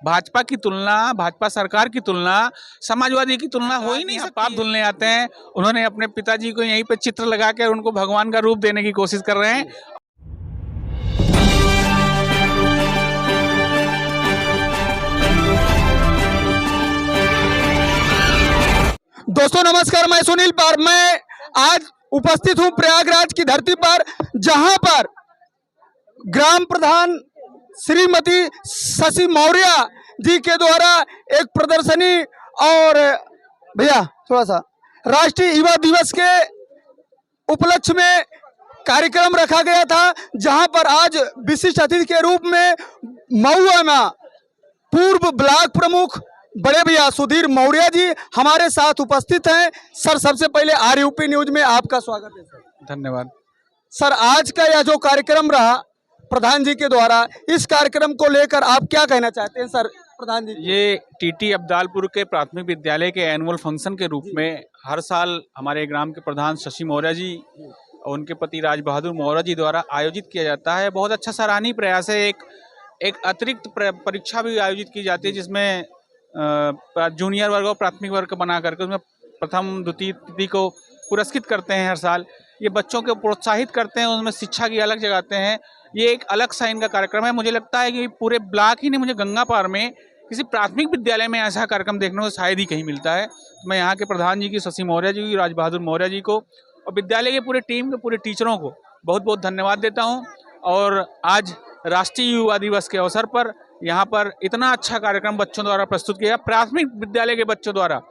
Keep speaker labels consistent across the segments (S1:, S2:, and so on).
S1: भाजपा की तुलना, भाजपा सरकार की तुलना समाजवादी की तुलना हो ही नहीं सकती। पाप धुलने आते हैं, उन्होंने अपने पिताजी को यहीं पे चित्र लगा कर उनको भगवान का रूप देने की कोशिश कर रहे हैं।
S2: दोस्तों नमस्कार, मैं सुनील पार। मैं आज उपस्थित हूं प्रयागराज की धरती पर, जहां पर ग्राम प्रधान श्रीमती शशि मौर्य जी के द्वारा एक प्रदर्शनी और भैया थोड़ा सा राष्ट्रीय युवा दिवस के उपलक्ष्य में कार्यक्रम रखा गया था, जहां पर आज विशिष्ट अतिथि के रूप में महुआ में पूर्व ब्लॉक प्रमुख बड़े भैया सुधीर मौर्य जी हमारे साथ उपस्थित हैं। सर, सबसे पहले आरयूपी न्यूज में आपका स्वागत है सर।
S1: धन्यवाद
S2: सर, आज का यह जो कार्यक्रम रहा प्रधान जी के द्वारा, इस कार्यक्रम को लेकर आप क्या कहना चाहते हैं सर प्रधान जी?
S1: ये टीटी अब्दालपुर के प्राथमिक विद्यालय के एनुअल फंक्शन के रूप में हर साल हमारे ग्राम के प्रधान शशि मौर्य जी और उनके पति राज बहादुर मौर्य जी द्वारा आयोजित किया जाता है। बहुत अच्छा सराहनीय प्रयास है। एक अतिरिक्त परीक्षा भी आयोजित की जाती है, जिसमें जूनियर वर्ग और प्राथमिक वर्ग बना करके उसमें प्रथम द्वितीय तृतीय को पुरस्कृत करते हैं हर साल। ये बच्चों को प्रोत्साहित करते हैं, उनमें शिक्षा की अलग जगाते हैं। ये एक अलग सा इनका कार्यक्रम है। मुझे लगता है कि पूरे ब्लॉक ही नहीं, मुझे गंगापार में किसी प्राथमिक विद्यालय में ऐसा कार्यक्रम देखने को शायद ही कहीं मिलता है। तो मैं यहाँ के प्रधान जी की, शशि मौर्य जी की, राज बहादुर मौर्य जी को और विद्यालय के पूरे टीम के पूरे टीचरों को बहुत बहुत धन्यवाद देता हूँ। और आज राष्ट्रीय युवा दिवस के अवसर पर यहाँ पर इतना अच्छा कार्यक्रम बच्चों द्वारा प्रस्तुत किया, प्राथमिक विद्यालय के बच्चों द्वारा।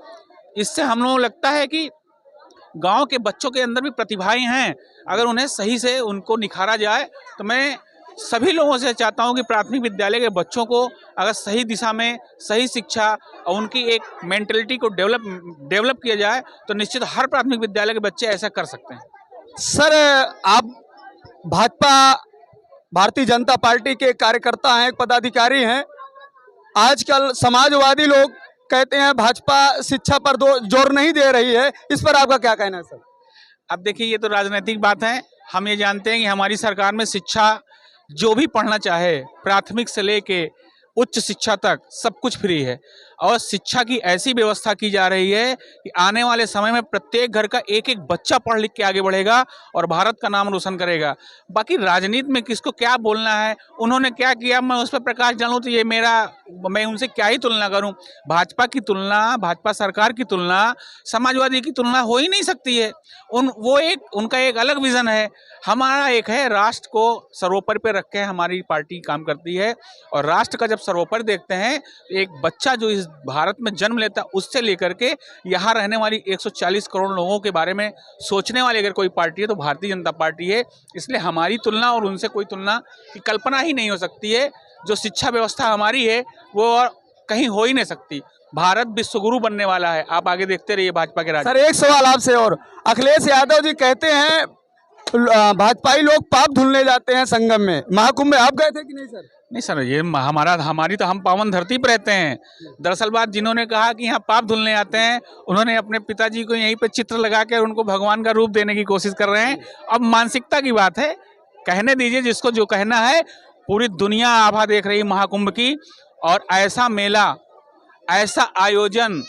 S1: इससे हम लोगों को लगता है कि गांव के बच्चों के अंदर भी प्रतिभाएं हैं, अगर उन्हें सही से उनको निखारा जाए। तो मैं सभी लोगों से चाहता हूं कि प्राथमिक विद्यालय के बच्चों को अगर सही दिशा में सही शिक्षा और उनकी एक मेंटलिटी को डेवलप किया जाए तो निश्चित हर प्राथमिक विद्यालय के बच्चे ऐसा कर सकते हैं।
S2: सर, आप भाजपा भारतीय जनता पार्टी के कार्यकर्ता हैं, पदाधिकारी हैं। आजकल समाजवादी लोग कहते हैं भाजपा शिक्षा पर जोर नहीं दे रही है, इस पर आपका क्या कहना है सर?
S1: अब देखिए, ये तो राजनीतिक बात है। हम ये जानते हैं कि हमारी सरकार में शिक्षा, जो भी पढ़ना चाहे प्राथमिक से लेके उच्च शिक्षा तक सब कुछ फ्री है। और शिक्षा की ऐसी व्यवस्था की जा रही है कि आने वाले समय में प्रत्येक घर का एक एक बच्चा पढ़ लिख के आगे बढ़ेगा और भारत का नाम रोशन करेगा। बाकी राजनीति में किसको क्या बोलना है, उन्होंने क्या किया, मैं उस पर प्रकाश डालूं तो ये मैं उनसे क्या ही तुलना करूं। भाजपा की तुलना, भाजपा सरकार की तुलना समाजवादी की तुलना हो ही नहीं सकती है। उनका एक अलग विजन है, हमारा एक है। राष्ट्र को सर्वोपरि पे रख के हमारी पार्टी काम करती है। और राष्ट्र का जब सर्वोपरि देखते हैं तो एक बच्चा जो इस भारत में जन्म लेता है उससे लेकर के यहाँ रहने वाली 140 करोड़ लोगों के बारे में सोचने वाली अगर कोई पार्टी है तो भारतीय जनता पार्टी है। इसलिए हमारी तुलना और उनसे कोई तुलना की कल्पना ही नहीं हो सकती है। जो शिक्षा व्यवस्था हमारी है वो और कहीं हो ही नहीं सकती। भारत विश्वगुरु बनने वाला है। आप आगे देखते रहिए भाजपा के राज।
S2: सर, एक सवाल आपसे और, अखिलेश यादव जी कहते हैं भाजपाई लोग पाप धुलने जाते हैं संगम में, महाकुंभ में आप गए थे कि नहीं सर?
S1: नहीं सर, ये हमारी तो हम पावन धरती पर रहते हैं। दरअसल बात, जिन्होंने कहा कि यहाँ पाप धुलने आते हैं, उन्होंने अपने पिताजी को यहीं पे चित्र लगा कर उनको भगवान का रूप देने की कोशिश कर रहे हैं। अब मानसिकता की बात है, कहने दीजिए जिसको जो कहना है। पूरी दुनिया आभा देख रही महाकुंभ की, और ऐसा मेला, ऐसा आयोजन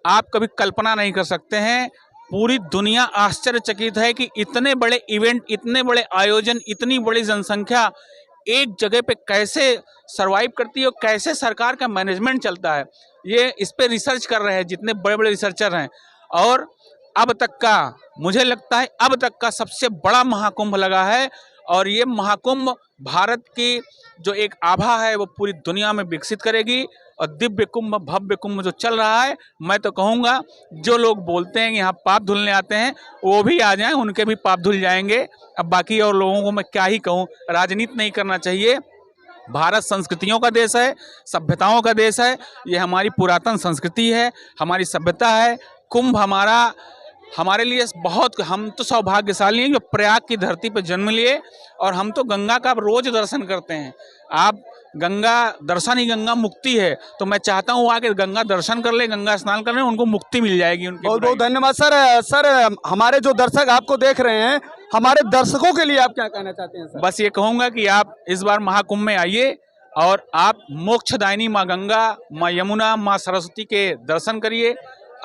S1: आप कभी कल्पना नहीं कर सकते हैं। पूरी दुनिया आश्चर्यचकित है कि इतने बड़े इवेंट, इतने बड़े आयोजन, इतनी बड़ी जनसंख्या एक जगह पे कैसे सरवाइव करती है और कैसे सरकार का मैनेजमेंट चलता है। ये इस पे रिसर्च कर रहे हैं जितने बड़े बड़े रिसर्चर हैं। और अब तक का, मुझे लगता है अब तक का सबसे बड़ा महाकुंभ लगा है। और ये महाकुंभ भारत की जो एक आभा है वो पूरी दुनिया में विकसित करेगी। और दिव्य कुंभ, भव्य कुंभ जो चल रहा है, मैं तो कहूँगा जो लोग बोलते हैं कि यहाँ पाप धुलने आते हैं, वो भी आ जाएं, उनके भी पाप धुल जाएंगे। अब बाकी और लोगों को मैं क्या ही कहूँ, राजनीति नहीं करना चाहिए। भारत संस्कृतियों का देश है, सभ्यताओं का देश है। ये हमारी पुरातन संस्कृति है, हमारी सभ्यता है। कुंभ हमारे लिए बहुत, हम तो सौभाग्यशाली हैं जो प्रयाग की धरती पर जन्म लिए। और हम तो गंगा का रोज दर्शन करते हैं। आप गंगा दर्शन ही गंगा मुक्ति है। तो मैं चाहता हूँ आके गंगा दर्शन कर ले, गंगा स्नान कर ले, उनको मुक्ति मिल जाएगी उनकी।
S2: बहुत बहुत धन्यवाद सर। सर, हमारे जो दर्शक आपको देख रहे हैं, हमारे दर्शकों के लिए आप क्या कहना चाहते हैं सर?
S1: बस ये कहूँगा कि आप इस बार महाकुंभ में आइए और आप मोक्षदायिनी माँ गंगा, माँ यमुना, माँ सरस्वती के दर्शन करिए,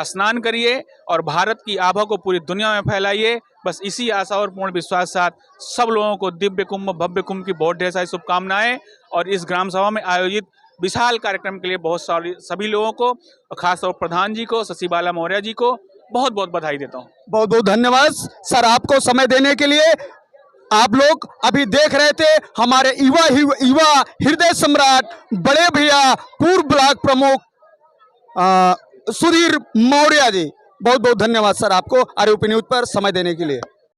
S1: स्नान करिए और भारत की आभा को पूरी दुनिया में फैलाइए। बस इसी आशा और पूर्ण विश्वास के साथ सब लोगों को दिव्य कुंभ भव्य कुंभ की बहुत ढेर सारी शुभकामनाएं। और इस ग्राम सभा में आयोजित विशाल कार्यक्रम के लिए बहुत सारी सभी लोगों को, खासतौर प्रधान जी को, शशि बाला मौर्य जी को बहुत बहुत बधाई देता हूँ।
S2: बहुत बहुत धन्यवाद सर आपको समय देने के लिए। आप लोग अभी देख रहे थे हमारे युवा हृदय सम्राट बड़े भैया पूर्व ब्लॉक प्रमुख सुधीर मौर्य जी। बहुत बहुत धन्यवाद सर आपको आरओपी न्यूज पर समय देने के लिए।